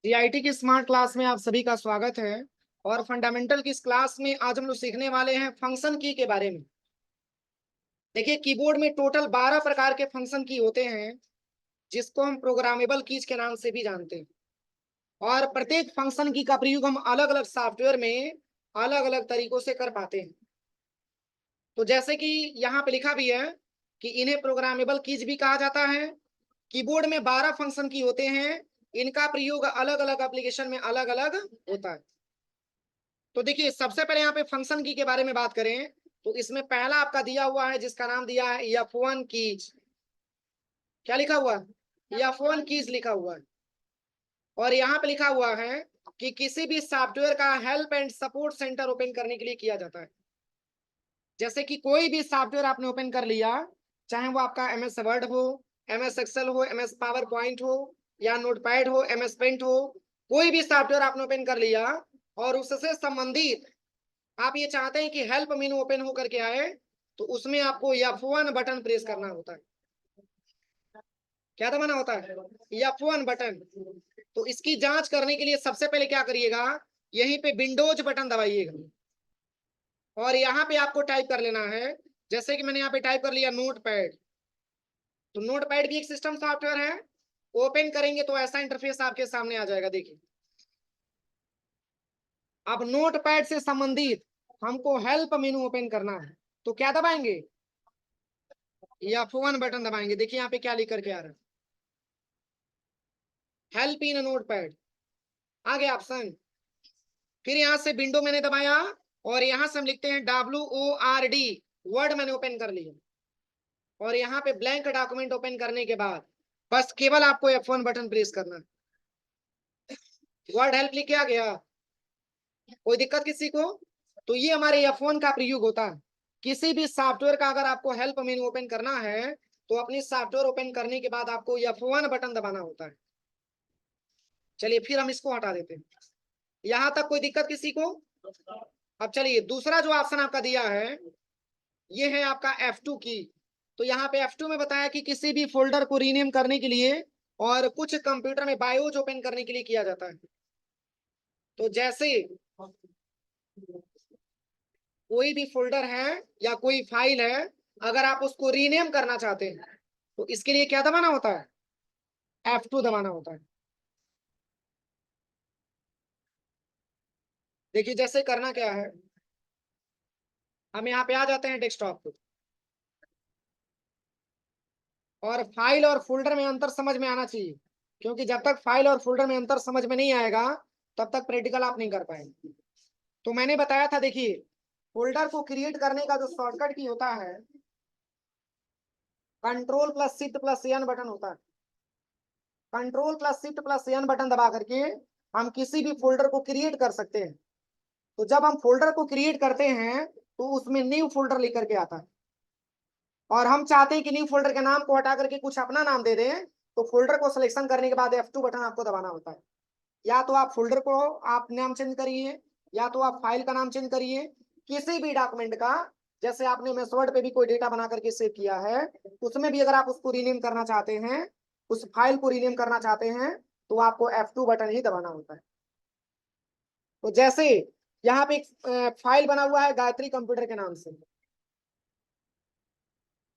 GIT की smart class में आप सभी का स्वागत है। और फंडामेंटल की इस क्लास में आज हम लोग सीखने वाले हैं फंक्शन की के बारे में। देखिए, कीबोर्ड में टोटल 12 प्रकार के फंक्शन की होते हैं, जिसको हम प्रोग्रामेबल कीज के नाम से भी जानते हैं। और प्रत्येक फंक्शन की का प्रयोग हम अलग अलग सॉफ्टवेयर में अलग अलग तरीकों से कर पाते हैं। तो जैसे कि यहाँ पे लिखा भी है कि इन्हें प्रोग्रामेबल कीज भी कहा जाता है। कीबोर्ड में 12 फंक्शन की होते हैं, इनका प्रयोग अलग अलग एप्लीकेशन में अलग अलग होता है। तो देखिए, सबसे पहले यहाँ पे फंक्शन की के बारे में बात करें तो इसमें पहला आपका दिया हुआ है, जिसका नाम दिया है F1 कीज। क्या लिखा हुआ है? F1 कीज लिखा हुआ है। और यहाँ पे लिखा हुआ है कि किसी भी सॉफ्टवेयर का help and support centre open करने के लिए किया जाता है। जैसे कि कोई भी सॉफ्टवेयर आपने ओपन कर लिया, चाहे वो आपका MS वर्ड हो, MS एक्सेल हो, MS पावर पॉइंट हो, या नोटपैड हो, MS पेंट हो, कोई भी सॉफ्टवेयर आपने ओपन कर लिया और उससे संबंधित आप ये चाहते हैं कि हेल्प मेनू ओपन होकर के आए, तो उसमें आपको F1 बटन प्रेस करना होता है। क्या दबाना होता है? F1 button. तो इसकी जांच करने के लिए सबसे पहले क्या करिएगा, यहीं पे विंडोज बटन दबाइएगा और यहाँ पे आपको टाइप कर लेना है। जैसे कि मैंने यहाँ पे टाइप कर लिया नोटपैड। तो नोटपैड भी एक सिस्टम सॉफ्टवेयर है। ओपन करेंगे तो ऐसा इंटरफेस आपके सामने आ जाएगा। देखिए, अब नोटपैड से संबंधित हमको हेल्प मेनू ओपन करना है, तो क्या दबाएंगे? F1 बटन दबाएंगे। देखिए यहाँ पे क्या लिख करके आ रहा है, हेल्प इन नोटपैड। आ गया ऑप्शन। फिर यहाँ से विंडो मैंने दबाया और यहाँ से हम लिखते हैं WORD, वर्ड मैंने ओपन कर लिया। और यहाँ पे ब्लैंक डॉक्यूमेंट ओपन करने के बाद बस केवल आपको F1 बटन प्रेस करना है। वर्ड हेल्प लिख के आ गया। कोई दिक्कत किसी को? तो ये हमारे F1 का प्रयोग होता है। किसी भी सॉफ्टवेयर का अगर आपको हेल्प मेनू ओपन करना है, तो अपनी सॉफ्टवेयर ओपन करने के बाद आपको F1 बटन दबाना होता है। चलिए फिर हम इसको हटा देते हैं। यहां तक कोई दिक्कत किसी को? अब चलिए, दूसरा जो ऑप्शन आपका दिया है, ये है आपका F2 की। तो यहाँ पे F2 में बताया कि किसी भी फोल्डर को रीनेम करने के लिए और कुछ कंप्यूटर में बायोज ओपन करने के लिए किया जाता है। तो जैसे कोई भी फोल्डर है या कोई फाइल है, अगर आप उसको रीनेम करना चाहते हैं, तो इसके लिए क्या दबाना होता है? F2 दबाना होता है। देखिए, जैसे करना क्या है, हम यहाँ पे आ जाते हैं डेस्कटॉप पे, और फाइल और फोल्डर में अंतर समझ में आना चाहिए, क्योंकि जब तक फाइल और फोल्डर में अंतर समझ में नहीं आएगा, तब तक प्रैक्टिकल आप नहीं कर पाएंगे। तो मैंने बताया था, देखिए, फोल्डर को क्रिएट करने का जो शॉर्टकट की होता है, Ctrl+Shift+N बटन होता है। Ctrl+Shift+N बटन दबा करके हम किसी भी फोल्डर को क्रिएट कर सकते हैं। तो जब हम फोल्डर को क्रिएट करते हैं, तो उसमें न्यू फोल्डर लिख करके आता है, और हम चाहते हैं कि न्यू फोल्डर के नाम को हटा करके कुछ अपना नाम दे दें, तो फोल्डर को सिलेक्शन करने के बाद F2 बटन आपको दबाना होता है। या तो आप फोल्डर को आप नाम चेंज करिए, या तो आप फाइल का नाम चेंज करिए, किसी भी डॉक्यूमेंट का। जैसे आपने MS वर्ड पे भी कोई डेटा बना करके सेव किया है, उसमें भी अगर आप उसको रीनेम करना चाहते हैं, उस फाइल को रीनेम करना चाहते हैं, तो आपको F2 बटन ही दबाना होता है। तो जैसे यहाँ पे एक फाइल बना हुआ है गायत्री कंप्यूटर के नाम से,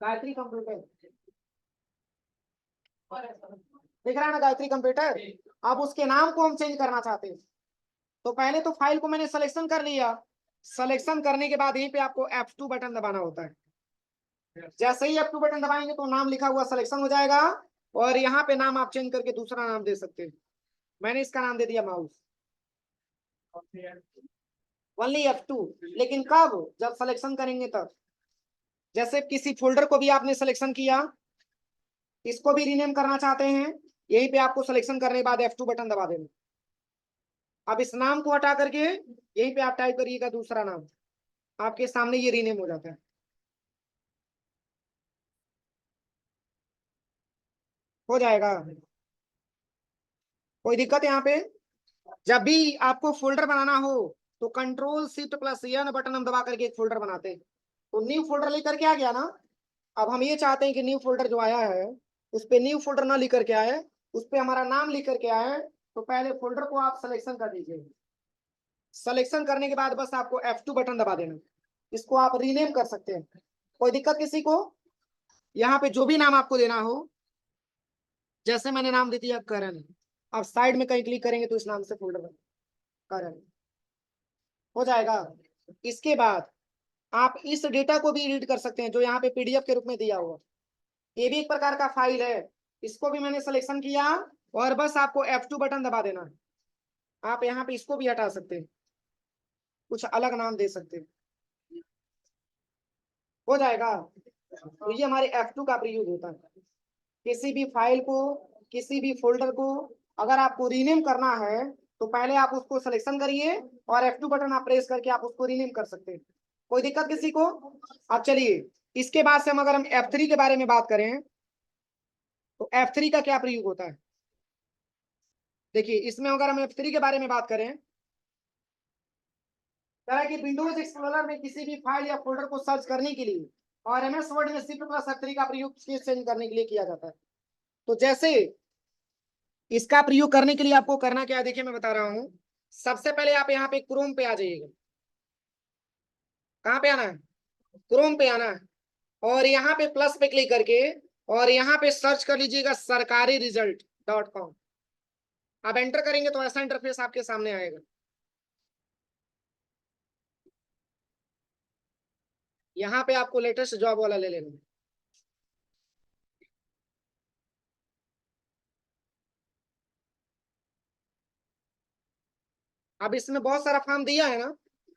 गायत्री कंप्यूटर, दिख रहा है ना, गायत्री कंप्यूटर। अब उसके नाम को हम चेंज करना चाहते हैं, तो पहले तो फाइल को मैंने सिलेक्शन कर लिया। सिलेक्शन करने के बाद यहीं पे आपको F2 बटन दबाना होता है। जैसे ही F2 बटन दबाएंगे तो नाम लिखा हुआ सिलेक्शन हो जाएगा, और यहाँ पे नाम आप चेंज करके दूसरा नाम दे सकते हैं। मैंने इसका नाम दे दिया माउस। Only F2। लेकिन कब? जब सिलेक्शन करेंगे तब। जैसे किसी फोल्डर को भी आपने सिलेक्शन किया, इसको भी रीनेम करना चाहते हैं, यहीं पे आपको सिलेक्शन करने के बाद F2 बटन दबा देना। अब इस नाम को हटा करके यहीं पे आप टाइप करिएगा दूसरा नाम, आपके सामने ये रीनेम हो जाता है। हो जाएगा। कोई दिक्कत यहाँ पे? जब भी आपको फोल्डर बनाना हो, तो Ctrl+Shift+N बटन हम दबा करके एक फोल्डर बनाते हैं, तो न्यू फोल्डर लेकर के आ गया ना। अब हम ये चाहते हैं कि न्यू फोल्डर जो आया है, उस पे न्यू फोल्डर ना लिख करके आए, उस पे हमारा नाम लिख करके आए, तो पहले फोल्डर को आप सिलेक्शन कर दीजिए। सिलेक्शन करने के बाद बस आपको F2 बटन दबा देना। इसको आप रीनेम कर सकते हैं, कोई दिक्कत किसी को? यहाँ पे जो भी नाम आपको देना हो, जैसे मैंने नाम दे दिया करण, अब साइड में कहीं क्लिक करेंगे तो इस नाम से फोल्डर बनेगा करण, हो जाएगा। इसके बाद आप इस डेटा को भी एडिट कर सकते हैं जो यहाँ पे PDF के रूप में दिया हुआ, ये भी एक प्रकार का फाइल है। इसको भी मैंने सिलेक्शन किया और बस आपको F2 बटन दबा देना है। आप यहाँ पे इसको भी हटा सकते हैं, कुछ अलग नाम दे सकते हैं, हो जाएगा। तो ये हमारे F2 का प्रयोग होता है। किसी भी फाइल को, किसी भी फोल्डर को अगर आपको रीनेम करना है तो पहले आप उसको सिलेक्शन करिए और F2 बटन आप प्रेस करके आप उसको रीनेम कर सकते हैं। कोई दिक्कत किसी को? अब चलिए, इसके बाद से अगर हम F3 के बारे में बात करें तो F3 का क्या प्रयोग होता है। देखिए, इसमें अगर हम F3 के बारे में बात करें, तरह की विंडोज एक्सप्लोरर में किसी भी फाइल या फोल्डर को सर्च करने के लिए और MS वर्ड में Shift+F3 का प्रयोग केस चेंज करने के लिए किया जाता है। तो जैसे इसका प्रयोग करने के लिए आपको करना क्या है, देखिए मैं बता रहा हूं। सबसे पहले आप यहाँ पे क्रोम पे आ जाइएगा। कहाँ पे आना है? क्रोम पे आना है और यहाँ पे प्लस पे क्लिक करके और यहाँ पे सर्च कर लीजिएगा sarkari-result.com। आप एंटर करेंगे तो ऐसा इंटरफेस आपके सामने आएगा। यहाँ पे आपको लेटेस्ट जॉब वाला ले लेना। अब इसमें बहुत सारा फॉर्म दिया है ना,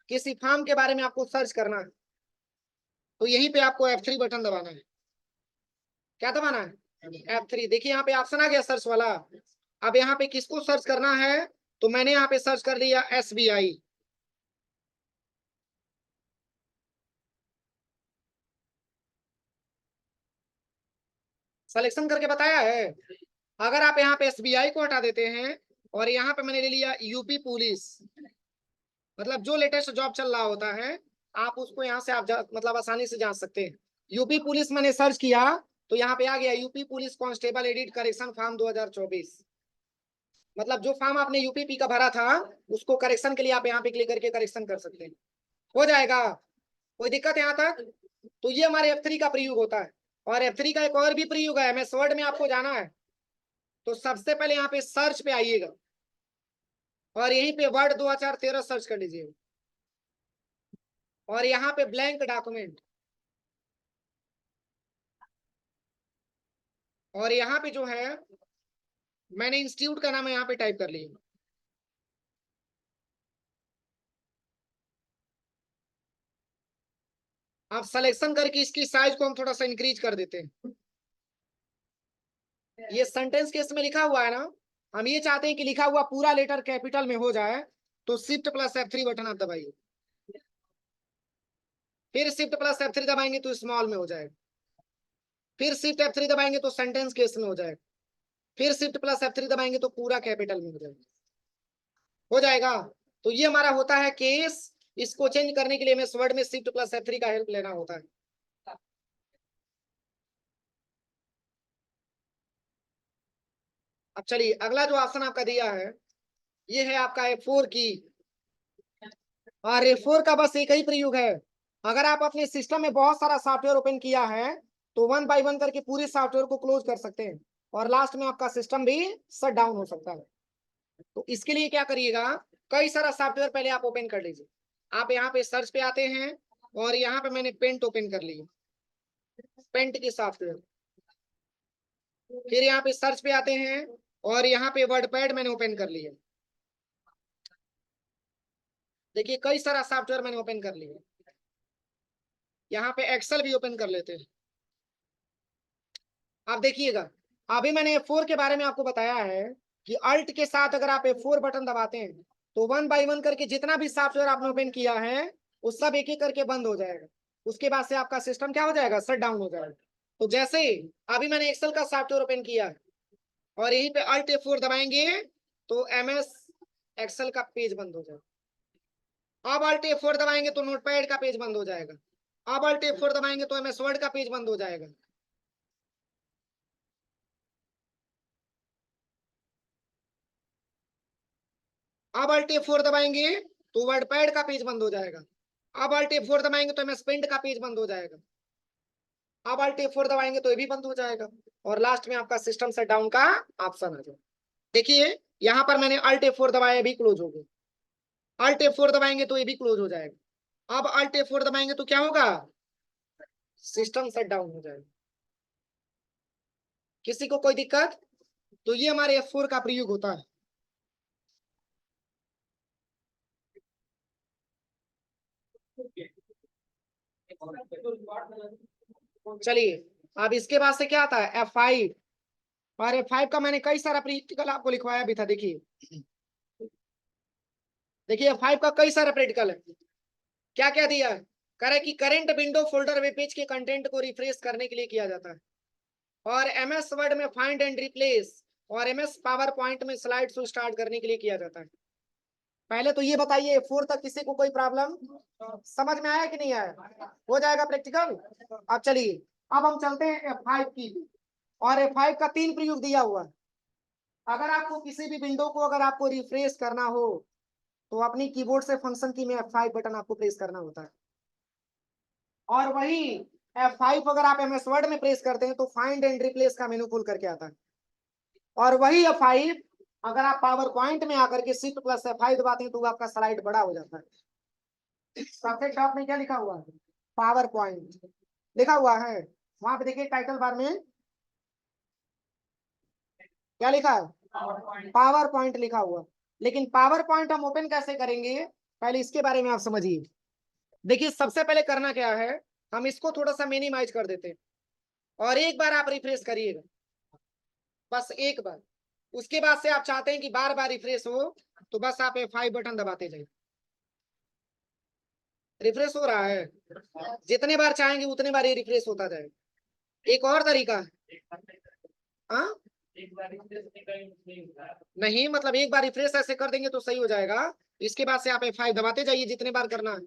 किसी फॉर्म के बारे में आपको सर्च करना है तो यहीं पे आपको F3 बटन दबाना है। क्या दबाना है? F3। देखिए यहाँ पे ऑप्शन आ गया सर्च वाला। अब यहाँ पे किसको सर्च करना है, तो मैंने यहाँ पे सर्च कर दिया SBI। सिलेक्शन करके बताया है। अगर आप यहाँ पे SBI को हटा देते हैं और यहाँ पे मैंने ले लिया यूपी पुलिस, मतलब जो लेटेस्ट जॉब चल रहा होता है आप उसको यहाँ से आप मतलब आसानी से जांच सकते हैं। यूपी पुलिस मैंने सर्च किया तो यहाँ पे आ गया UP police constable edit correction form 2024। मतलब जो फॉर्म आपने यूपीपी का भरा था उसको करेक्शन के लिए आप यहाँ पे क्लिक करके करेक्शन कर सकते हैं, हो जाएगा। कोई दिक्कत यहाँ तक? तो ये हमारे F3 का प्रयोग होता है। और F3 का एक और भी प्रयोग है, MS वर्ड में आपको जाना है तो सबसे पहले यहाँ पे सर्च पे आइएगा और यहीं पे वर्ड 2013 सर्च कर लीजिए और यहाँ पे ब्लैंक डॉक्यूमेंट और यहाँ पे जो है मैंने इंस्टीट्यूट का नाम यहाँ पे टाइप कर लिया। आप सिलेक्शन करके इसकी साइज को हम थोड़ा सा इंक्रीज कर देते हैं। ये सेंटेंस केस में लिखा हुआ है ना, हम ये चाहते हैं कि लिखा हुआ पूरा लेटर कैपिटल में हो जाए तो Shift+F3 बटन आप दबाइए, फिर Shift+F3 दबाएंगे तो स्मॉल में हो जाएगा, फिर Shift+F3 दबाएंगे तो सेंटेंस केस में हो जाएगा, फिर Shift+F3 दबाएंगे तो पूरा कैपिटल में हो जाएगा, हो जाएगा। तो ये हमारा होता है केस। इसको चेंज करने के लिए MS वर्ड में Shift+F3 का हेल्प लेना होता है। अब चलिए, अगला जो ऑप्शन आपका दिया है ये है आपका F4 की। और F4 का बस एक ही प्रयोग है, अगर आप अपने सिस्टम में बहुत सारा सॉफ्टवेयर ओपन किया है तो 1 बाय 1 करके पूरे सॉफ्टवेयर को क्लोज कर सकते हैं और लास्ट में आपका सिस्टम भी शट डाउन हो सकता है। तो इसके लिए क्या करिएगा, कई सारा सॉफ्टवेयर पहले आप ओपन कर लीजिए। आप यहाँ पे सर्च पे आते हैं और यहाँ पे मैंने पेंट ओपन कर लिया, पेंट की सॉफ्टवेयर। फिर यहाँ पे सर्च पे आते हैं और यहाँ पे वर्डपैड मैंने ओपन कर लिया। देखिए कई सारा सॉफ्टवेयर मैंने ओपन कर लिया। यहाँ पे एक्सेल भी ओपन कर लेते हैं। आप देखिएगा, अभी मैंने F4 के बारे में आपको बताया है कि अल्ट के साथ अगर आप F4 बटन दबाते हैं तो 1 बाय 1 करके जितना भी सॉफ्टवेयर आपने ओपन किया है वो सब एक एक करके बंद हो जाएगा। उसके बाद से आपका सिस्टम क्या हो जाएगा, शट डाउन हो जाएगा। तो जैसे अभी मैंने एक्सेल का सॉफ्टवेयर ओपन किया है और यहीं पे अल्ट F4 दबाएंगे तो MS एक्सेल का पेज बंद हो जाएगा। अब अल्ट F4 दबाएंगे तो नोटपैड का पेज बंद हो जाएगा। अब अल्ट F4 दबाएंगे तो MS वर्ड का पेज बंद हो जाएगा। अब Alt F4 दबाएंगे तो वर्डपैड का पेज बंद हो जाएगा। अब Alt F4 दबाएंगे तो MS पेंट का पेज बंद हो जाएगा। अब Alt F4 दबाएंगे तो ये भी बंद हो जाएगा और लास्ट में आपका सिस्टम शट डाउन का ऑप्शन आ जाएगा। देखिए यहां पर मैंने Alt F4 दबाया, भी क्लोज हो गया। Alt F4 दबाएंगे तो ये भी क्लोज हो जाएगा। अब Alt F4 दबाएंगे तो क्या होगा, सिस्टम शट डाउन हो जाएगा। किसी को कोई दिक्कत? तो ये हमारे F4 का प्रयोग होता है। चलिए अब इसके बाद से क्या आता है, F5। और F5 का मैंने कई सारा प्रैक्टिकल आपको लिखवाया भी था। देखिए देखिए F5 का कई सारा प्रैक्टिकल है। क्या क्या दिया है, करे कि current window folder web page के कंटेंट को रिफ्रेश करने के लिए किया जाता है, और MS वर्ड में फाइंड एंड रिप्लेस, और MS पावर पॉइंट में स्लाइड शो स्टार्ट करने के लिए किया जाता है। पहले तो ये बताइए फोर तक किसी को कोई प्रॉब्लम समझ में आया कि नहीं आया? हो जाएगा प्रैक्टिकल। अब चलिए अब हम चलते हैं F5 की। और F5 का 3 प्रयोग दिया हुआ है। अगर आपको किसी भी विंडो को अगर आपको रिफ्रेश करना हो तो अपनी कीबोर्ड से फंक्शन की में F5 बटन आपको प्रेस करना होता है। और वही F5 अगर आप MS वर्ड में प्रेस करते हैं तो फाइंड एंड रिप्लेस का मेनू खुल करके आता है। और वही F5 अगर आप पावर पॉइंट में आकर के Shift प्लस F5 दबाते हैं तो आपका स्लाइड बड़ा हो जाता है। सबसे टॉप में क्या लिखा हुआ है, पावर पॉइंट लिखा हुआ है। वहां पे देखिए टाइटल बार में क्या लिखा है, पावर पॉइंट लिखा हुआ। लेकिन पावर पॉइंट हम ओपन कैसे करेंगे, पहले इसके बारे में आप समझिए। देखिए सबसे पहले करना क्या है, हम इसको थोड़ा सा मिनिमाइज कर देते हैं और एक बार आप रिफ्रेश करिएगा, बस एक बार। उसके बाद से आप चाहते हैं कि बार बार रिफ्रेश हो तो बस आप F5 बटन दबाते जाइए। रिफ्रेश हो रहा है, जितने बार चाहेंगे उतने बार ये रिफ्रेश होता जाएगा। एक और तरीका है, हाँ नहीं मतलब एक बार रिफ्रेश ऐसे कर देंगे तो सही हो जाएगा। इसके बाद से आप F5 दबाते जाइए जितने बार करना है।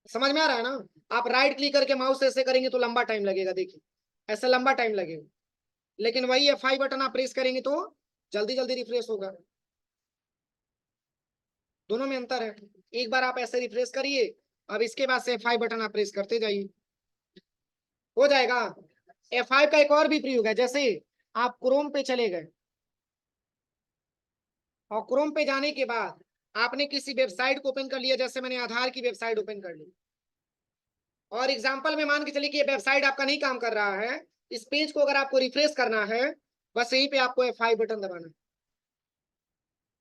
समझ में आ रहा है ना? आप राइट क्लिक करके माउस ऐसे करेंगे तो लंबा टाइम लगेगा, देखिए ऐसे लंबा टाइम लगेगा। लेकिन वही F5 बटन आप प्रेस करेंगे तो जल्दी जल्दी रिफ्रेश होगा। दोनों में अंतर है। एक बार आप ऐसे रिफ्रेश करिए, अब इसके बाद से F5 बटन आप प्रेस करते जाइए, हो जाएगा। F5 का एक और भी प्रयोग है, जैसे आप क्रोम पे चले गए और क्रोम पे जाने के बाद आपने किसी वेबसाइट को ओपन कर लिया, जैसे मैंने आधार की वेबसाइट ओपन कर ली, और एग्जांपल में मान के चलिए कि ये वेबसाइट आपका नहीं काम कर रहा है। इस पेज को अगर आपको रिफ्रेश करना है, बस यहीं पे आपको F5 बटन दबाना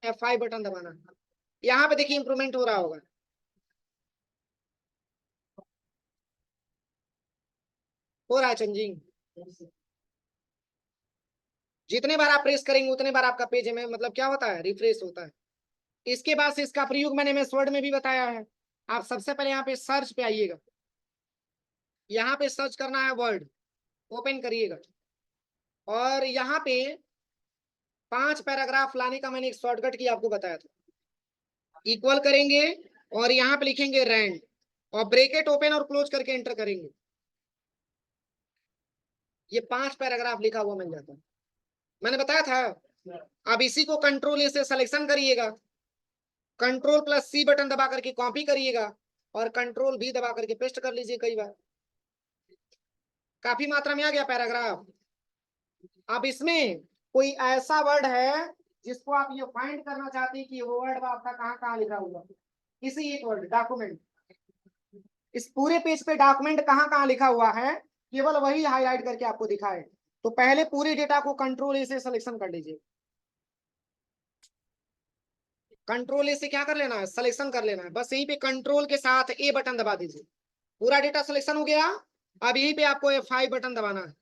है। F5 बटन दबाना है, यहाँ पे देखिए इंप्रूवमेंट हो रहा होगा। हो रहा है चेंजिंग। जितने बार आप प्रेस करेंगे उतने बार आपका पेज में मतलब क्या होता है, रिफ्रेश होता है। इसके बाद से इसका प्रयोग मैंने MS वर्ड में भी बताया है। आप सबसे पहले यहाँ पे सर्च पे आइएगा, यहाँ पे सर्च करना है वर्ड, ओपन करिएगा, और यहाँ पे 5 पैराग्राफ लाने का मैंने एक शॉर्टकट की आपको बताया था। इक्वल करेंगे और यहाँ पे लिखेंगे रैंड, और ब्रेकेट ओपन और क्लोज करके एंटर करेंगे, ये 5 पैराग्राफ लिखा हुआ मिल जाता है। मैंने बताया था। अब इसी को कंट्रोल से सिलेक्शन करिएगा, कंट्रोल+C बटन दबा करके कॉपी करिएगा, और कंट्रोल V दबा करके पेस्ट कर लीजिए कई बार। काफी मात्रा में आ गया पैराग्राफ। अब इसमें कोई ऐसा वर्ड है जिसको आप ये फाइंड करना चाहते हैं कि वो वर्ड आपका कहाँ कहाँ लिखा हुआ, इसी एक वर्ड डॉक्यूमेंट। इस पूरे पेज पे डॉक्यूमेंट कहाँ कहाँ लिखा हुआ है केवल वही हाईलाइट करके आपको दिखाए। तो पहले पूरे डेटा को कंट्रोल से सिलेक्शन कर लीजिए। कंट्रोल से क्या कर लेना है, सिलेक्शन कर लेना है। बस यहीं पे कंट्रोल के साथ A बटन दबा दीजिए, पूरा डेटा सिलेक्शन हो गया। अब यहीं पे आपको F5 बटन दबाना है।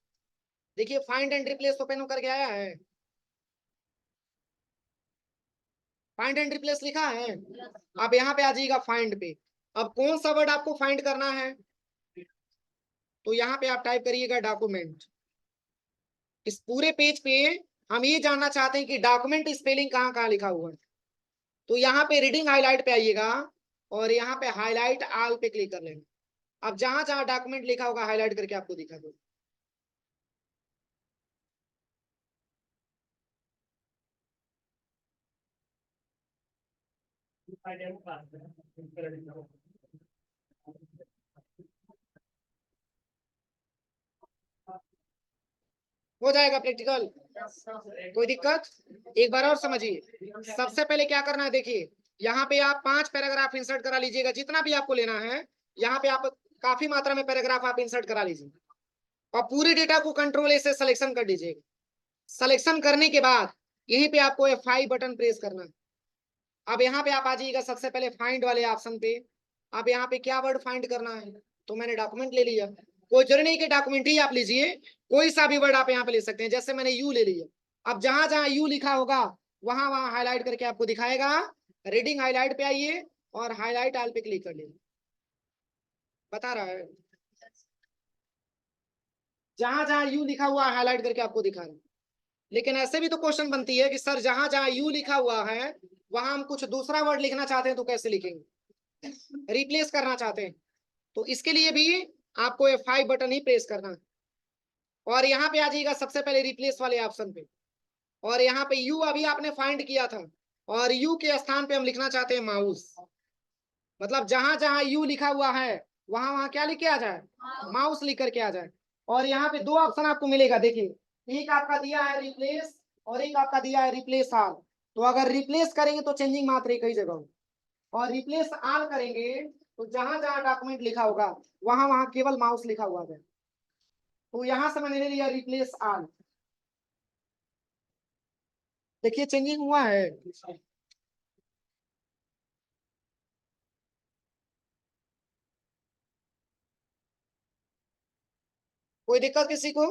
देखिए फाइंड एंड रिप्लेस ओपन होकर के आया है, फाइंड एंड रिप्लेस लिखा है। अब यहाँ पे आ जाइएगा फाइंड पे। अब कौन सा वर्ड आपको फाइंड करना है, तो यहाँ पे आप टाइप करिएगा डॉक्यूमेंट। इस पूरे पेज पे हम ये जानना चाहते हैं कि डॉक्यूमेंट स्पेलिंग कहाँ कहाँ लिखा हुआ है। तो यहाँ पे रीडिंग हाईलाइट पे आइएगा और यहाँ पे हाईलाइट ऑल पे क्लिक कर लेना। अब जहां जहां डॉक्यूमेंट लिखा होगा हाईलाइट करके आपको दिखा दो। हो जाएगा प्रैक्टिकल, कोई दिक्कत? एक बार और समझिए। सबसे पहले क्या करना है, देखिए यहाँ पे आप 5 पैराग्राफ इंसर्ट करा लीजिएगा, जितना भी आपको लेना है। यहाँ पे आप काफी मात्रा में पैराग्राफ आप इंसर्ट करा लीजिए और पूरे डेटा को कंट्रोल से सिलेक्शन कर दीजिएगा। सिलेक्शन करने के बाद यहीं पे आपको F5 बटन प्रेस करना है। अब यहाँ पे आप आ जाइएगा सबसे पहले फाइंड वाले ऑप्शन पे। अब यहाँ पे क्या वर्ड फाइंड करना है, तो मैंने डॉक्यूमेंट ले लिया। कोई जरूरी नहीं कि डॉक्यूमेंट ही आप लीजिए, कोई सा भी वर्ड आप यहाँ पे ले सकते हैं। जैसे मैंने यू ले लिया। अब जहां जहां यू लिखा होगा वहां वहां हाईलाइट करके आपको दिखाएगा। रीडिंग हाईलाइट पे आइए और हाईलाइट ऑल पे क्लिक कर लीजिए। बता रहा है जहां जहां यू लिखा हुआ हाईलाइट करके आपको दिखा रहा है। लेकिन ऐसे भी तो क्वेश्चन बनती है कि सर जहां जहां यू लिखा हुआ है वहां हम कुछ दूसरा वर्ड लिखना चाहते हैं तो कैसे लिखेंगे, रिप्लेस करना चाहते हैं, तो इसके लिए भी आपको F5 बटन ही प्रेस करना है। और यहाँ पे आ जाइएगा सबसे पहले रिप्लेस वाले ऑप्शन पे। और यहाँ पे यू अभी आपने फाइंड किया था और यू के स्थान पे हम लिखना चाहते हैं माउस। मतलब जहां जहां यू लिखा हुआ है वहां वहां क्या लिख के आ जाए, माउस लिख करके आ जाए। और यहाँ पे दो ऑप्शन आपको मिलेगा, देखिए एक आपका दिया है रिप्लेस और एक आपका दिया है रिप्लेस ऑल। तो अगर रिप्लेस करेंगे तो चेंजिंग मात्र एक ही जगह हो, और रिप्लेस ऑल करेंगे तो जहां जहां डॉक्यूमेंट लिखा होगा वहां वहां केवल माउस लिखा हुआ है। तो यहां से मैंने ले लिया रिप्लेस ऑल। देखिए चेंजिंग हुआ है। कोई दिक्कत किसी को?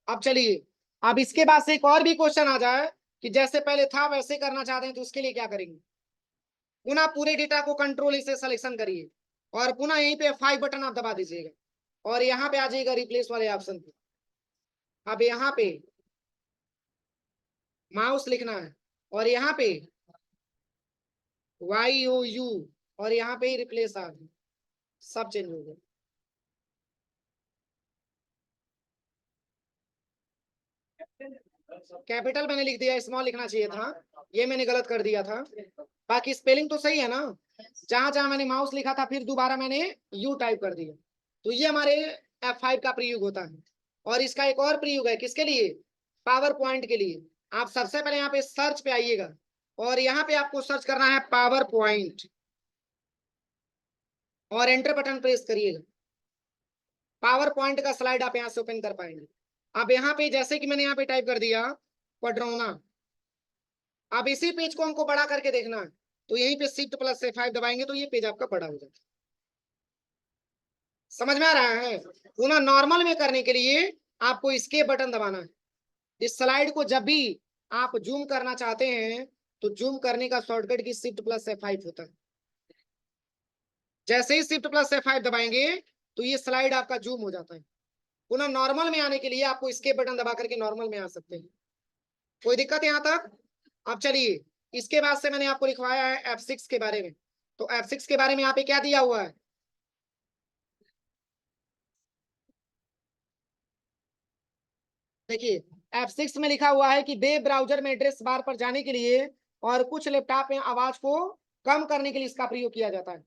अब चलिए, अब इसके बाद से एक और भी क्वेश्चन आ जाए कि जैसे पहले था वैसे करना चाहते हैं तो उसके लिए क्या करेंगे। पुनः पूरे डेटा को कंट्रोल से सिलेक्शन करिए और पुनः यहीं पे F5 बटन आप दबा दीजिएगा और यहाँ पे आ जाइएगा रिप्लेस वाले ऑप्शन पे। अब यहाँ पे माउस लिखना है और यहाँ पे YOU और यहाँ पे ही रिप्लेस आ गया, सब चेंज हो गया। कैपिटल मैंने लिख दिया, स्मॉल लिखना चाहिए था, ये मैंने गलत कर दिया था। बाकी स्पेलिंग तो सही है ना। जहां जहां मैंने माउस लिखा था फिर दोबारा मैंने यू टाइप कर दिया। तो ये हमारे F5 का प्रयोग होता है। और इसका एक और प्रयोग है, किसके लिए, पावर पॉइंट के लिए। आप सबसे पहले यहाँ पे सर्च पे आइएगा और यहाँ पे आपको सर्च करना है पावर पॉइंट और एंटर बटन प्रेस करिएगा। पावर पॉइंट का स्लाइड आप यहाँ से ओपन कर पाएंगे। अब यहाँ पे जैसे कि मैंने यहाँ पे टाइप कर दिया पडरौना। अब इसी पेज को हमको बड़ा करके देखना है, तो यहीं पे शिफ्ट प्लस F5 दबाएंगे तो ये पेज आपका बड़ा हो जाएगा। समझ में आ रहा है? पुनः नॉर्मल में करने के लिए आपको एस्केप बटन दबाना है। इस स्लाइड को जब भी आप जूम करना चाहते हैं तो जूम करने का शॉर्टकट की शिफ्ट प्लस F5 होता है। जैसे ही शिफ्ट प्लस F5 दबाएंगे तो ये स्लाइड आपका जूम हो जाता है। पुनः नॉर्मल में आने के लिए आपको एस्केप बटन दबा करके नॉर्मल में आ सकते हैं। कोई दिक्कत यहाँ तक? अब चलिए, इसके बाद से मैंने आपको लिखवाया है F6 के बारे में। तो F6 के बारे में यहाँ पे क्या दिया हुआ है, देखिए F6 में लिखा हुआ है कि वेब ब्राउजर में एड्रेस बार पर जाने के लिए और कुछ लैपटॉप में आवाज को कम करने के लिए इसका प्रयोग किया जाता है।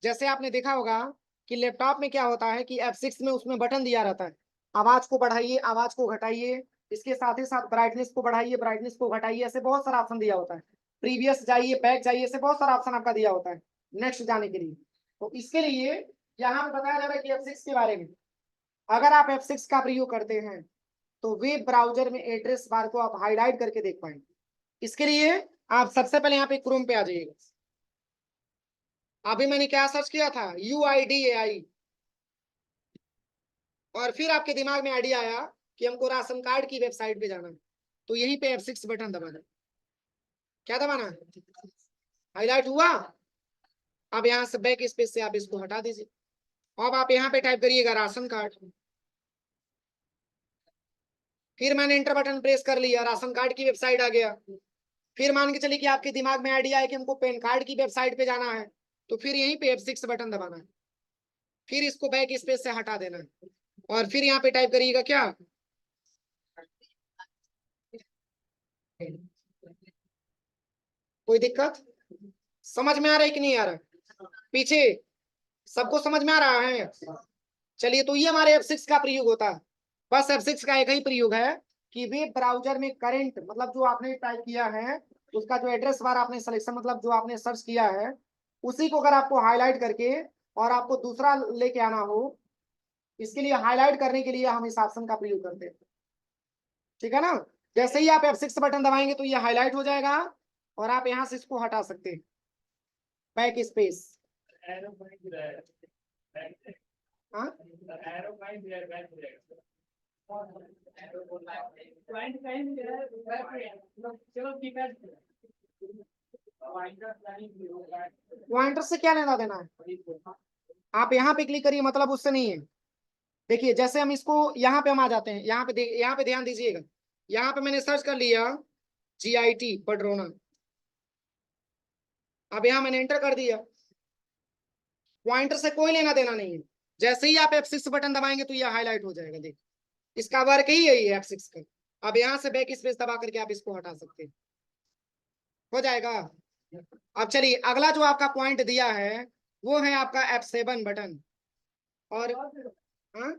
जैसे आपने देखा होगा कि लैपटॉप में क्या होता है कि F6 में उसमें बटन दिया रहता है, आवाज को बढ़ाइए, आवाज को घटाइए, इसके साथ ही साथ ब्राइटनेस को बढ़ाइए, ब्राइटनेस को घटाइए, ऐसे बहुत सारा ऑप्शन दिया होता है। प्रीवियस जाइए, बैक जाइए, ऐसे बहुत सारा ऑप्शन आपका दिया होता है नेक्स्ट जाने के लिए। तो इसके लिए यहाँ पे बताया जा रहा है कि F6 के बारे में। अगर आप F6 का प्रयोग करते हैं तो वेब ब्राउजर में एड्रेस बार को आप हाईलाइट करके देख पाएंगे। इसके लिए आप सबसे पहले यहाँ पे क्रोम पे आ जाइएगा। अभी मैंने क्या सर्च किया था, UIDAI, और फिर आपके दिमाग में आइडिया आया कि हमको राशन कार्ड की वेबसाइट पे जाना है, तो यहीं पे F6 बटन दबाना है। क्या दबाना है, हाईलाइट हुआ। अब यहाँ से बैक स्पेस से आप इसको हटा दीजिए। अब आप यहाँ पे टाइप करिएगा राशन कार्ड। फिर मैंने एंटर बटन प्रेस कर लिया, राशन कार्ड की वेबसाइट आ गया। फिर मान के चलिए कि आपके दिमाग में आइडिया है कि हमको पैन कार्ड की वेबसाइट पे जाना है, तो फिर यहीं पे F6 बटन दबाना है। फिर इसको बैक स्पेस से हटा देना है और फिर यहाँ पे टाइप करिएगा क्या, कोई दिक्कत? समझ में आ रहा है कि नहीं आ रहा? पीछे सबको समझ में आ रहा है? चलिए, तो ये हमारे F6 का प्रयोग होता है। बस F6 का एक ही प्रयोग है कि वेब ब्राउजर में करंट मतलब जो आपने टाइप किया है उसका जो एड्रेस बार आपने सिलेक्शन मतलब जो आपने सर्च किया है उसी को अगर आपको हाईलाइट करके और आपको दूसरा लेके आना हो, इसके लिए हाईलाइट करने के लिए हम इस ऑप्शन का प्रयोग करते हैं। ठीक है ना? जैसे ही आप F6 बटन दबाएंगे तो ये हाईलाइट हो जाएगा और आप यहां से इसको हटा सकते हैं। Back space. हाँ, पॉइंटर से क्या लेना देना है? आप यहाँ पे क्लिक करिए, मतलब उससे नहीं है। देखिए, जैसे हम इसको यहाँ पे हम आ जाते हैं, यहाँ पे ध्यान दीजिएगा। यहाँ पे मैंने सर्च कर लिया GIT पडरोना। अब यहाँ मैंने एंटर कर दिया। पॉइंटर से कोई लेना देना नहीं है। जैसे ही आप F6 बटन दबाएंगे तो ये हाईलाइट हो जाएगा। देखिए, इसका वर्क ही यही है F6 का। अब यहाँ से बैक स्पेस दबा करके आप इसको हटा सकते हैं। हो जाएगा। अब चलिए, अगला जो आपका पॉइंट दिया है वो है आपका F7 बटन। और हाँ,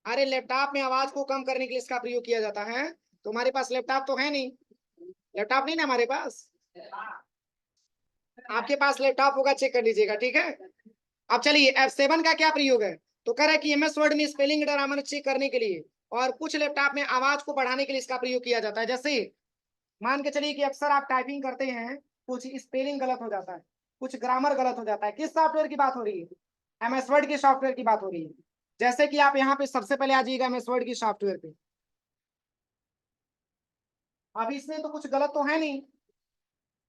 अरे लैपटॉप में आवाज को कम करने के लिए इसका प्रयोग किया जाता है। तुम्हारे पास लैपटॉप तो है नहीं? लैपटॉप नहीं ना हमारे पास। आपके पास लैपटॉप होगा, चेक कर लीजिएगा। ठीक है। अब चलिए, F7 का क्या प्रयोग है? तो कह रहा है कि MS वर्ड में स्पेलिंग ग्रामर चेक करने के लिए और कुछ लैपटॉप में आवाज को बढ़ाने के लिए इसका प्रयोग किया जाता है। जैसे मान के चलिए कि अक्सर आप टाइपिंग करते हैं, कुछ स्पेलिंग गलत हो जाता है, कुछ ग्रामर गलत हो जाता है। किस सॉफ्टवेयर की बात हो रही है? MS वर्ड के सॉफ्टवेयर की बात हो रही है। जैसे कि आप यहाँ पे सबसे पहले आ जाइएगा MS वर्ड की सॉफ्टवेयर पे। अब इसमें तो कुछ गलत तो है नहीं।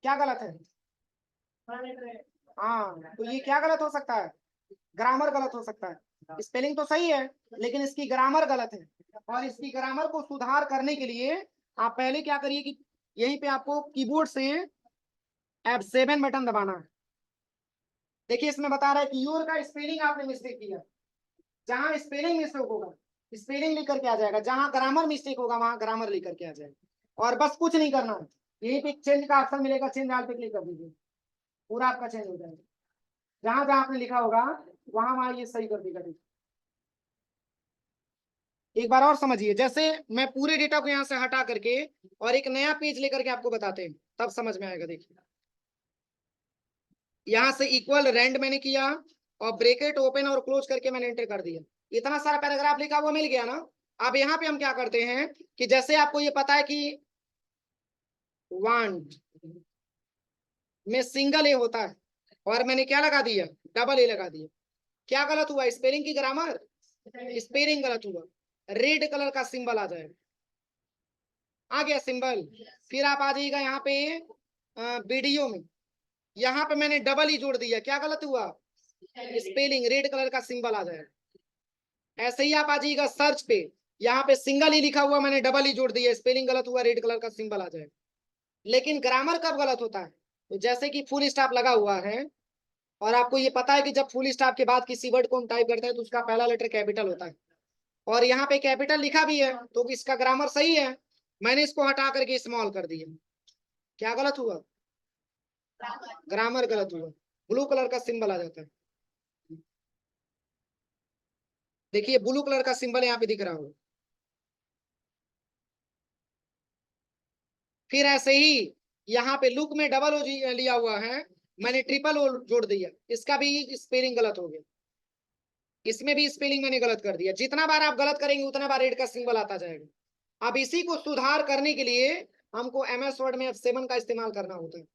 क्या गलत है? हाँ, तो ये क्या गलत हो सकता है? ग्रामर गलत हो सकता है। स्पेलिंग तो सही है लेकिन इसकी ग्रामर गलत है। और इसकी ग्रामर को सुधार करने के लिए आप पहले क्या करिए कि यहीं पे आपको कीबोर्ड से F7 बटन दबाना है। देखिए, इसमें बता रहा है कि योर का स्पेलिंग आपने मिस्टेक किया। जहां स्पेलिंग मिस्टेक होगा स्पेलिंग लिख करके आ जाएगा, जहां ग्रामर मिस्टेक होगा वहां ग्रामर लिख करके आ जाएगा। और बस कुछ नहीं करना है, यहीं पे चेंज का ऑप्शन मिलेगा, चेंज आल पे क्लिक कर दीजिए, पूरा आपका चेंज हो जाएगा। जहां जहां आपने लिखा होगा वहां वहां ये सही कर देगा। एक बार और समझिए, जैसे मैं पूरे डेटा को यहाँ से हटा करके और एक नया पेज लेकर के आपको बताते हैं, तब समझ में आएगा। देखिए, यहाँ से इक्वल रेंड मैंने किया और ब्रेकेट ओपन और क्लोज करके मैंने एंटर कर दिया। इतना सारा पैराग्राफ लिखा हुआ मिल गया ना। अब यहाँ पे हम क्या करते हैं कि जैसे आपको ये पता है कि वांट में सिंगल ए होता है और मैंने क्या लगा दिया, डबल ए लगा दिया। क्या गलत हुआ? स्पेलिंग की ग्रामर, स्पेलिंग गलत हुआ। रेड कलर का सिंबल आ जाएगा, आ गया सिंबल। फिर आप आ जाइएगा यहाँ पे वीडियो में, यहाँ पे मैंने डबल ही जोड़ दिया। क्या गलत हुआ? स्पेलिंग, रेड कलर का सिंबल आ जाएगा। ऐसे ही आप आ जाइएगा सर्च पे, यहाँ पे सिंगल ही लिखा हुआ, मैंने डबल ही जोड़ दिया, स्पेलिंग गलत हुआ, रेड कलर का सिंबल आ जाएगा। लेकिन ग्रामर कब गलत होता है? तो जैसे कि फुल स्टॉप लगा हुआ है और आपको ये पता है कि जब फुल स्टॉप के बाद किसी वर्ड को हम टाइप करते हैं तो उसका पहला लेटर कैपिटल होता है और यहाँ पे कैपिटल लिखा भी है, तो इसका ग्रामर सही है। मैंने इसको हटा करके स्मॉल कर दिया। क्या गलत हुआ? ग्रामर गलत हुआ। ब्लू कलर का सिंबल आ जाता है। देखिए, ब्लू कलर का सिंबल यहाँ पे दिख रहा होगा। फिर ऐसे ही यहाँ पे लुक में डबल ओ लिया हुआ है, मैंने ट्रिपल ओ जोड़ दिया, इसका भी स्पेलिंग गलत हो गया। इसमें भी स्पेलिंग मैंने गलत कर दिया। जितना बार आप गलत करेंगे उतना बार रेड का सिंबल आता जाएगा। अब इसी को सुधार करने के लिए हमको MS वर्ड में F7 का इस्तेमाल करना होता है।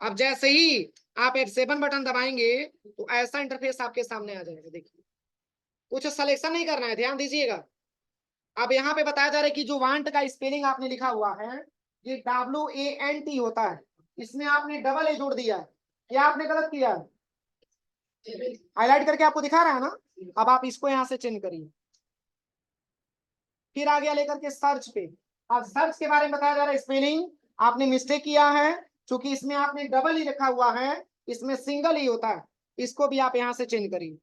अब जैसे ही आप F7 बटन दबाएंगे तो ऐसा इंटरफेस आपके सामने आ जाएगा। देखिए, कुछ सिलेक्शन नहीं करना है, ध्यान दीजिएगा। अब यहाँ पे बताया जा रहा है कि जो वांट का स्पेलिंग आपने लिखा हुआ है ये WANT होता है, इसमें आपने डबल ए जोड़ दिया है। क्या आपने गलत किया है? हाईलाइट करके आपको दिखा रहा है ना। अब आप इसको यहाँ से चेंज करिए। फिर आ गया लेकर के सर्च पे। अब सर्च के बारे में बताया जा रहा है स्पेलिंग आपने मिस्टेक किया है, क्योंकि इसमें आपने डबल ही लिखा हुआ है, इसमें सिंगल ही होता है। इसको भी आप यहाँ से चेंज करिए।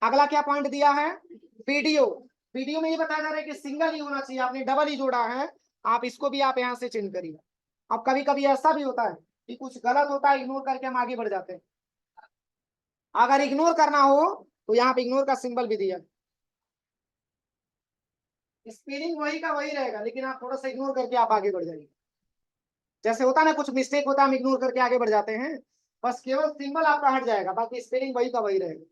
अगला क्या पॉइंट दिया है? वीडियो। वीडियो में ये बताया जा रहा है कि सिंगल ही होना चाहिए, आपने डबल ही जोड़ा है, आप इसको भी आप यहाँ से चेंज करिए। अब कभी कभी ऐसा भी होता है कि कुछ गलत होता है, इग्नोर करके हम आगे बढ़ जाते हैं। अगर इग्नोर करना हो तो यहाँ पे इग्नोर का सिंबल भी दिया, स्पेलिंग वही का वही रहेगा, लेकिन आप थोड़ा सा इग्नोर करके आप आगे बढ़ जाइए। जैसे होता है ना, कुछ मिस्टेक होता है, हम इग्नोर करके आगे बढ़ जाते हैं, बस केवल सिंबल आपका हट जाएगा, बाकी स्पेलिंग वही का वही रहेगा।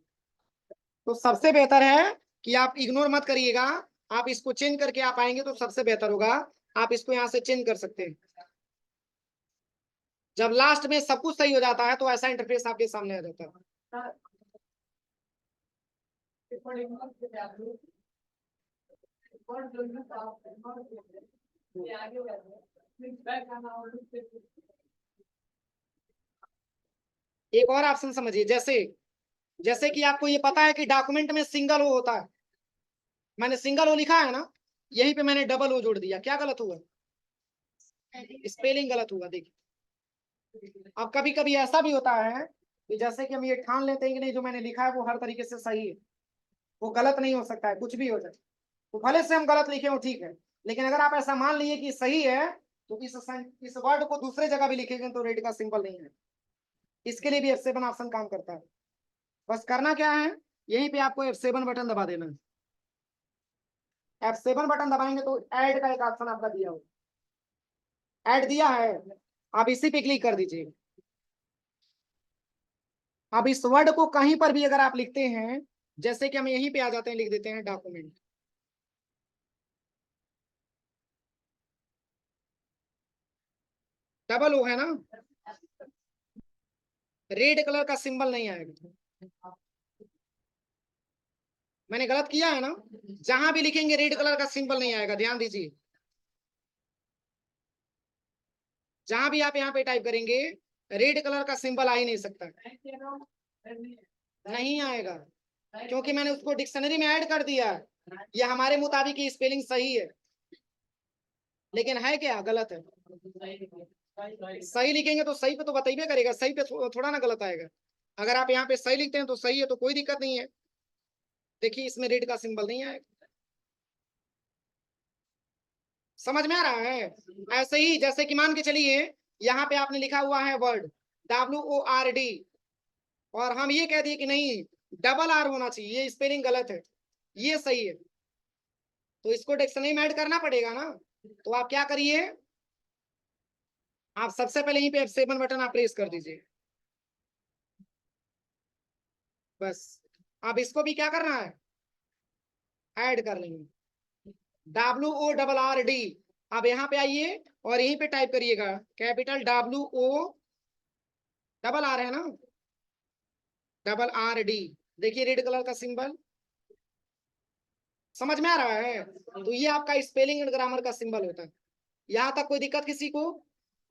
तो सबसे बेहतर है कि आप इग्नोर मत करिएगा, आप इसको चेंज करके आप आएंगे तो सबसे बेहतर होगा। आप इसको यहाँ से चेंज कर सकते हैं। जब लास्ट में सब कुछ सही हो जाता है तो ऐसा इंटरफेस आपके सामने आ जाता है। एक और ऑप्शन समझिए, जैसे जैसे कि आपको ये पता है कि डॉक्यूमेंट में सिंगल ओ होता है, मैंने सिंगल ओ लिखा है ना, यहीं पे मैंने डबल ओ जोड़ दिया, क्या गलत हुआ? स्पेलिंग गलत हुआ। देखिए अब कभी कभी ऐसा भी होता है कि जैसे कि हम ये ठान लेते हैं कि नहीं, जो मैंने लिखा है वो हर तरीके से सही है, वो गलत नहीं हो सकता है, कुछ भी हो जाए, तो भले से हम गलत लिखे हो ठीक है, लेकिन अगर आप ऐसा मान लिए कि सही है तो इस वर्ड को दूसरे जगह भी लिखेंगे तो रेड का सिंबल नहीं है। इसके लिए भी F7 ऑप्शन काम करता है। बस करना क्या है, यहीं पे आपको F7 बटन दबा देना है। F7 बटन दबाएंगे तो ऐड का एक ऑप्शन आपका दिया हो, ऐड दिया है, आप इसी पे क्लिक कर दीजिए। अब इस वर्ड को कहीं पर भी अगर आप लिखते हैं, जैसे कि हम यहीं पे आ जाते हैं, लिख देते हैं डॉक्यूमेंट, डबल ओ है ना, रेड कलर का सिंबल नहीं आएगा। मैंने गलत किया है ना, जहां भी लिखेंगे रेड कलर का सिंबल नहीं आएगा, ध्यान दीजिए। जहां भी आप यहाँ पे टाइप करेंगे रेड कलर का सिंबल आ ही नहीं सकता, नहीं आएगा, क्योंकि मैंने उसको डिक्शनरी में ऐड कर दिया है। ये हमारे मुताबिक ये स्पेलिंग सही है, लेकिन है क्या, गलत है। सही लिखेंगे तो सही पे तो बताइए करेगा, सही पे थोड़ा ना गलत आएगा। अगर आप यहाँ पे सही लिखते हैं तो सही है, तो कोई दिक्कत नहीं है। देखिए इसमें रेड का सिंबल नहीं आएगा। समझ में आ रहा है? ऐसे ही जैसे कि मान के चलिए यहाँ पे आपने लिखा हुआ है वर्ड WORD, और हम ये कह दिए कि नहीं डबल आर होना चाहिए, ये स्पेलिंग गलत है, ये सही है, तो इसको डिक्शनरी में ऐड करना पड़ेगा ना। तो आप क्या करिए, आप सबसे पहले यहीं पे F7 बटन आप प्रेस कर दीजिए, बस। अब इसको भी क्या करना है, ऐड कर लेंगे, WORD। अब यहाँ पे आइए और यहीं पे टाइप करिएगा कैपिटल WO, डबल आर है ना, WORD। देखिए रेड कलर का सिंबल, समझ में आ रहा है? तो ये आपका स्पेलिंग एंड ग्रामर का सिंबल होता है। यहाँ तक कोई दिक्कत किसी को?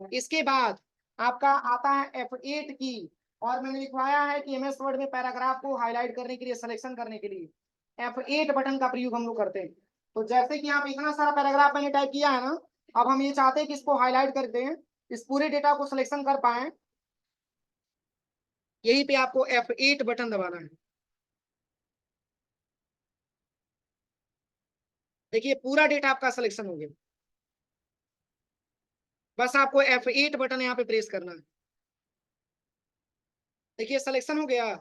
इसके बाद आपका आता है F8 की, और मैंने लिखवाया है कि MS वर्ड में पैराग्राफ को हाईलाइट करने के लिए, सिलेक्शन करने के लिए F8 बटन का प्रयोग हम लोग करते हैं। तो जैसे कि यहाँ पे इतना सारा पैराग्राफ मैंने टाइप किया है ना, अब हम ये चाहते हैं कि इसको हाईलाइट करते हैं, इस पूरे डेटा को सिलेक्शन कर पाए, यहीं पे आपको F8 बटन दबाना है। देखिए पूरा डेटा आपका सिलेक्शन हो गया, बस आपको F8 बटन यहाँ पे प्रेस करना है। देखिए सिलेक्शन हो गया,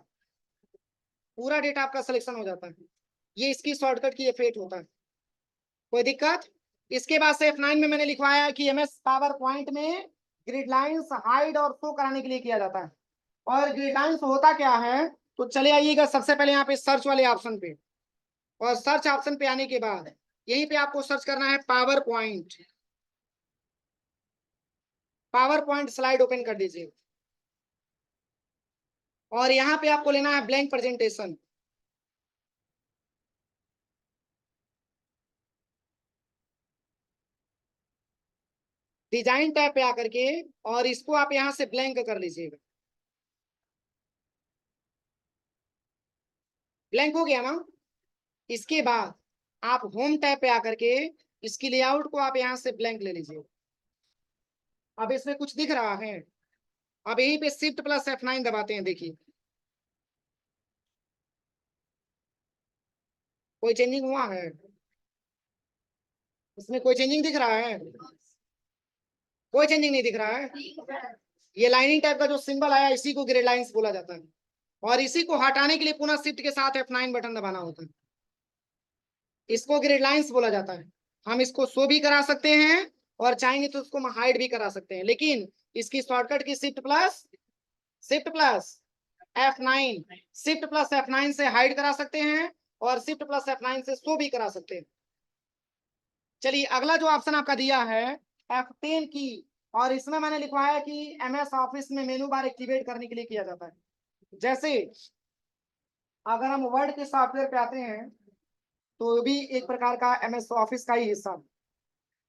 पूरा डेटा आपका सिलेक्शन हो जाता है। ये इसकी शॉर्टकट की F8 होता है। कोई दिक्कत? इसके बाद से F9 में मैंने लिखवाया है कि MS पावर पॉइंट में ग्रिड लाइंस हाइड और शो कराने के लिए किया जाता है। और ग्रिड लाइंस होता क्या है, तो चले आइएगा सबसे पहले यहाँ पे सर्च वाले ऑप्शन पे, और सर्च ऑप्शन पे आने के बाद यहीं पे आपको सर्च करना है power point. Power point slide open कर दीजिए, और यहाँ पे आपको लेना है ब्लैंक प्रेजेंटेशन। डिजाइन टैब पे आकर के और इसको आप यहाँ से ब्लैंक कर लीजिएगा। ब्लैंक हो गया ना? इसके बाद आप होम टैब पे आकर के इसकी लेआउट को आप यहाँ से ब्लैंक ले लीजिए। अब इसमें कुछ दिख रहा है, अब यहीं पे शिफ्ट प्लस F9 दबाते हैं, देखिए कोई चेंजिंग हुआ है? इसमें कोई चेंजिंग दिख रहा है? कोई चेंजिंग नहीं दिख रहा है। ये लाइनिंग टाइप का जो सिंबल आया इसी को ग्रिड लाइंस बोला जाता है, और इसी को हटाने के लिए पुनः शिफ्ट के साथ F9 बटन दबाना होता है। इसको ग्रिड लाइंस बोला जाता है। हम इसको शो भी करा सकते हैं और चाहेंगे तो उसको हम हाइड भी करा सकते हैं, लेकिन इसकी शॉर्टकट की shift plus F9, shift plus F9 से हाइड करा सकते हैं और शिफ्ट प्लस F9 से शो भी करा सकते हैं। चलिए अगला जो ऑप्शन आपका दिया है F10 की, और इसमें मैंने लिखवाया कि MS ऑफिस में मेनू बार एक्टिवेट करने के लिए किया जाता है। जैसे अगर हम वर्ड के सॉफ्टवेयर पे आते हैं तो भी एक प्रकार का MS ऑफिस का ही हिस्सा।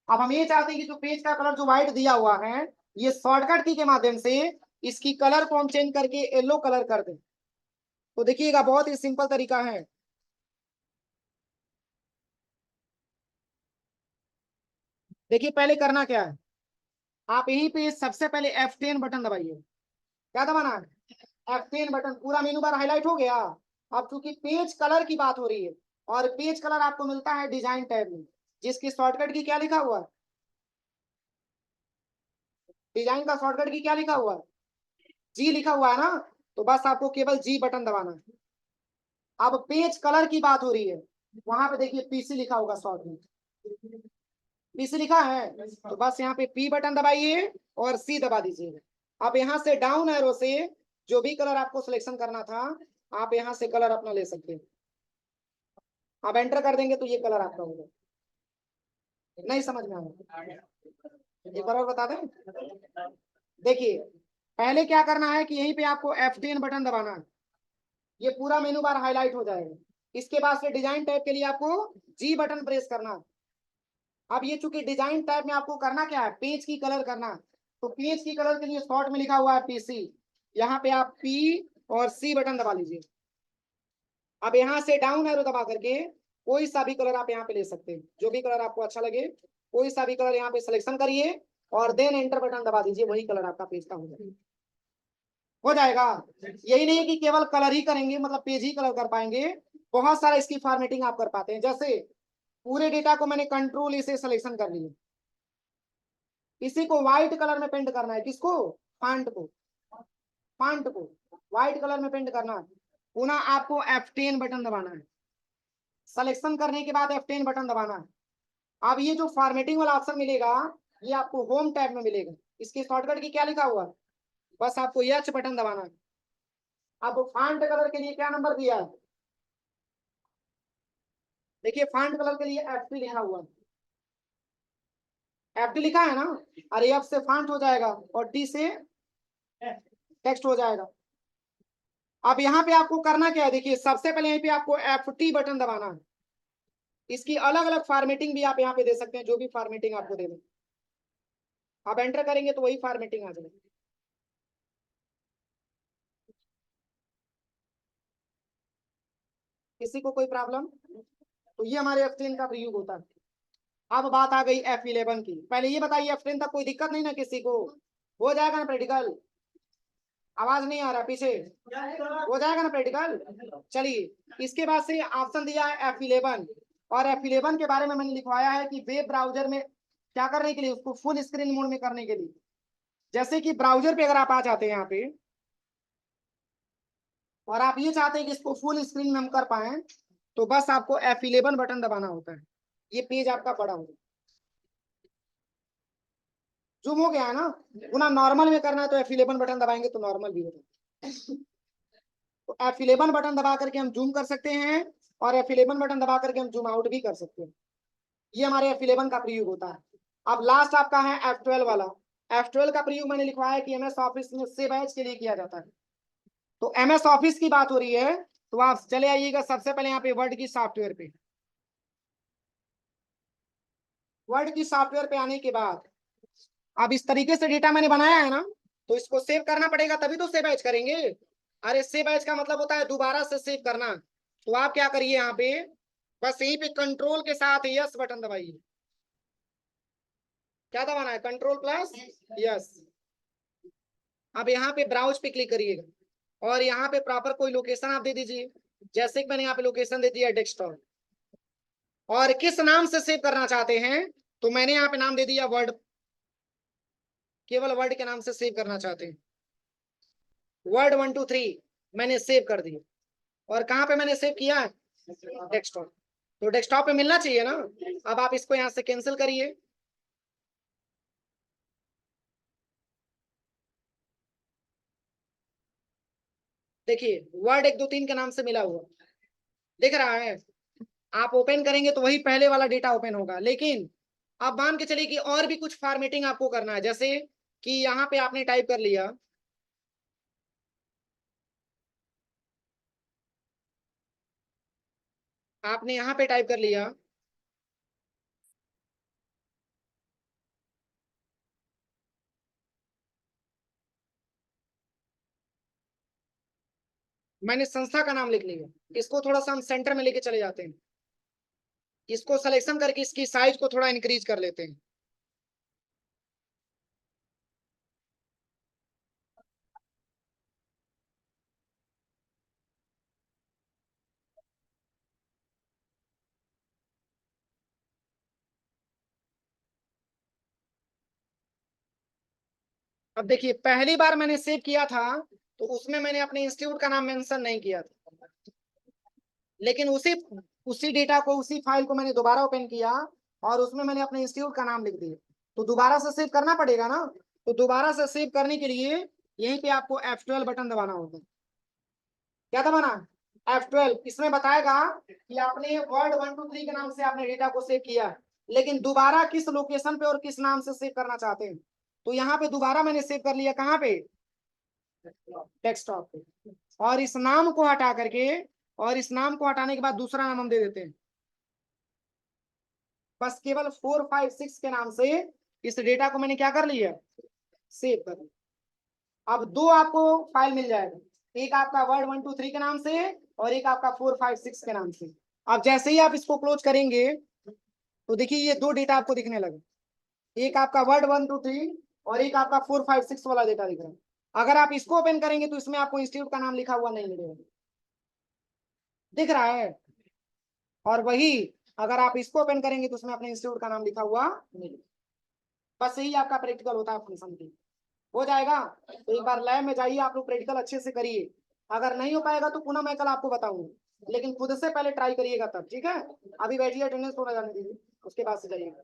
अब हम ये चाहते हैं कि जो पेज का कलर जो व्हाइट दिया हुआ है, ये शॉर्टकट की के माध्यम से इसकी कलर को हम चेंज करके येलो कलर कर दें। तो देखिएगा बहुत ही सिंपल तरीका है। देखिए पहले करना क्या है, आप यहीं पे सबसे पहले F10 बटन दबाइए। क्या दबाना है? F10 button. पूरा मेनू बार हाईलाइट हो गया। अब चूंकि पेज कलर की बात हो रही है, और पेज कलर आपको मिलता है डिजाइन टैब में, जिसकी शॉर्टकट की क्या लिखा हुआ है? डिजाइन का शॉर्टकट की क्या लिखा हुआ है? जी लिखा हुआ है ना। तो बस आपको केवल जी बटन दबाना है। अब पेज कलर की बात हो रही है, वहां पे देखिए पीसी लिखा होगा शॉर्ट में। पीसी लिखा है तो बस यहाँ पे पी बटन दबाइए और सी दबा दीजिएगा। अब यहाँ से डाउन एरो से जो भी कलर आपको सिलेक्शन करना था, आप यहाँ से कलर अपना ले सकते हैं। आप एंटर कर देंगे तो ये कलर आपका होगा। नहीं समझ में आया? एक बार और बता दें। देखिए पहले क्या करना है कि यहीं पे आपको F10 बटन दबाना है। ये पूरा मेनू बार हाईलाइट हो जाएगा। इसके बाद से डिजाइन टैब के लिए आपको जी बटन प्रेस करना है। अब ये चूंकि डिजाइन टैब में आपको करना क्या है, पेज की कलर करना, तो पेज की कलर के लिए शॉर्ट में लिखा हुआ है पीसी। यहाँ पे आप पी और सी बटन दबा लीजिए। अब यहाँ से डाउन एरो दबा करके कोई सा भी कलर आप यहाँ पे ले सकते हैं, जो भी कलर आपको अच्छा लगे कोई सा भी कलर यहाँ पे सिलेक्शन करिए और देन एंटर बटन दबा दीजिए, वही कलर आपका पेज का हो जाएगा। यही नहीं है कि केवल कलर ही करेंगे, मतलब पेज ही कलर कर पाएंगे, बहुत सारा इसकी फॉर्मेटिंग आप कर पाते हैं। जैसे पूरे डेटा को मैंने कंट्रोल इसे सिलेक्शन कर लिया, इसी को व्हाइट कलर में पेंट करना है। किसको? फांट को व्हाइट कलर में पेंट करना है। पुनः आपको F10 बटन दबाना है। सिलेक्शन करने के बाद F10 बटन दबाना है। अब ये जो फॉर्मेटिंग वाला ऑप्शन मिलेगा, ये आपको होम टैब में मिलेगा। इसकी शॉर्टकट की क्या लिखा हुआ है? बस आपको H बटन दबाना है। अब फांट कलर के लिए क्या नंबर दिया है? देखिए फांट कलर के लिए FD लिखा हुआ है। FD लिखा है ना। अरे F से फांट हो जाएगा और D से टेक्स्ट हो जाएगा। अब यहाँ पे आपको करना क्या है, देखिए सबसे पहले यहाँ पे आपको FT बटन दबाना है। इसकी अलग अलग फॉर्मेटिंग भी आप यहाँ पे दे सकते हैं, जो भी फॉर्मेटिंग आपको देना। आप एंटर करेंगे तो वही फॉर्मेटिंग आ जाएगी। किसी को कोई प्रॉब्लम? तो ये हमारे F10 का प्रयोग होता है। अब बात आ गई F11 की। पहले ये बताइए F10 तक कोई दिक्कत नहीं ना किसी को? हो जाएगा ना प्रैक्टिकल? आवाज नहीं आ रहा पीछे? हो जाएगा ना प्रैक्टिकल? चलिए इसके बाद से ऑप्शन दिया है F11, और F11 के बारे में मैंने लिखवाया है कि वेब ब्राउजर में क्या करने के लिए, उसको फुल स्क्रीन मोड में करने के लिए। जैसे कि ब्राउजर पे अगर आप आ जाते हैं यहाँ पे, और आप ये चाहते हैं कि इसको फुल स्क्रीन में हम कर पाए, तो बस आपको F11 बटन दबाना होता है। ये पेज आपका बड़ा होगा। जूम हो गया है ना। पुनः नॉर्मल में करना है तो F11 बटन दबाएंगे तो नॉर्मल भी होगा। तो F11 बटन दबा करके हम जूम कर सकते हैं, और F11 बटन दबा करके हम जूम आउट भी कर सकते हैं। ये हमारे F11 का प्रयोग होता है। अब लास्ट आपका है F12 वाला। F12 का प्रयोग मैंने लिखवाया है कि MS ऑफिस में सेव एज के लिए किया जाता है। तो MS ऑफिस की बात हो रही है तो आप चले आइएगा सबसे पहले यहाँ पे वर्ड की सॉफ्टवेयर पे। वर्ड की सॉफ्टवेयर पे आने के बाद अब इस तरीके से डेटा मैंने बनाया है ना, तो इसको सेव करना पड़ेगा तभी तो सेव एज करेंगे। अरे सेव एज का मतलब होता है दोबारा से सेव करना। तो आप क्या करिए, यहाँ पे बस यहीं पे कंट्रोल के साथ यस बटन दबाइए। क्या दबाना है? Control plus yes. अब यहाँ पे ब्राउज पे क्लिक करिएगा और यहाँ पे प्रॉपर कोई लोकेशन आप दे दीजिए। जैसे कि मैंने यहाँ पे लोकेशन दे दिया डेस्कटॉप, और किस नाम से सेव करना चाहते हैं तो मैंने यहाँ पे नाम दे दिया वर्ड, केवल वर्ड के नाम से सेव करना चाहते हैं, वर्ड 1 2 3 मैंने सेव कर दिया। और कहाँ पे मैंने सेव किया है? डेस्कटॉप। तो डेस्कटॉप पे मिलना चाहिए ना। अब आप इसको यहाँ से कैंसिल करिए। देखिए वर्ड 1 2 3 के नाम से मिला हुआ दिख रहा है। आप ओपन करेंगे तो वही पहले वाला डेटा ओपन होगा, लेकिन आप मान के चलिए कि और भी कुछ फॉर्मेटिंग आपको करना है, जैसे कि यहाँ पे आपने टाइप कर लिया, आपने यहाँ पे टाइप कर लिया मैंने संस्था का नाम लिख लिया। इसको थोड़ा सा हम सेंटर में लेके चले जाते हैं, इसको सिलेक्शन करके इसकी साइज को थोड़ा इंक्रीज कर लेते हैं। अब देखिए पहली बार मैंने सेव किया था तो उसमें मैंने अपने इंस्टीट्यूट का नाम मेंशन नहीं किया था, लेकिन उसी उसी डेटा को, उसी फाइल को मैंने दोबारा ओपन किया और उसमें मैंने अपने इंस्टीट्यूट का नाम लिख दिया। तो दोबारा से सेव करना पड़ेगा ना। तो दोबारा से सेव करने के लिए यहीं पे आपको F12 बटन दबाना होगा। क्या दबाना? F12। इसमें बताएगा कि आपने वर्ड 1 2 3 के नाम से आपने डेटा को सेव किया है, लेकिन दोबारा किस लोकेशन पे और किस नाम से सेव करना चाहते हैं। तो यहाँ पे दोबारा मैंने सेव कर लिया, कहाँ पे? डेस्कटॉप पे। और इस नाम को हटा करके, और इस नाम को हटाने के बाद दूसरा नाम हम दे देते हैं, बस केवल 4 5 6 के नाम से इस डेटा को मैंने क्या कर लिया? सेव कर लिया। अब दो आपको फाइल मिल जाएगा, एक आपका वर्ड 1 2 3 के नाम से और एक आपका 4 5 6 के नाम से। अब जैसे ही आप इसको क्लोज करेंगे तो देखिए ये दो डेटा आपको दिखने लगे, एक आपका वर्ड 1 2 3 और एक आपका 4 5 6 वाला डेटा दिख रहा है। अगर आप इसको ओपन करेंगे तो इसमें आपको इंस्टीट्यूट का नाम लिखा हुआ नहीं मिलेगा, दिख रहा है। और वही अगर आप इसको ओपन करेंगे तो उसमें अपने इंस्टीट्यूट का नाम लिखा हुआ मिलेगा। बस यही आपका प्रैक्टिकल होता है फंक्शन की। हो जाएगा तो एक बार लैब में जाइए, आप लोग प्रैक्टिकल अच्छे से करिए। अगर नहीं हो पाएगा तो पुनः मैं कल आपको बताऊंगा, लेकिन खुद से पहले ट्राई करिएगा तब, ठीक है? अभी बैठिए, अटेंडेंस थोड़ा जाने दीजिए, उसके बाद से जाइएगा।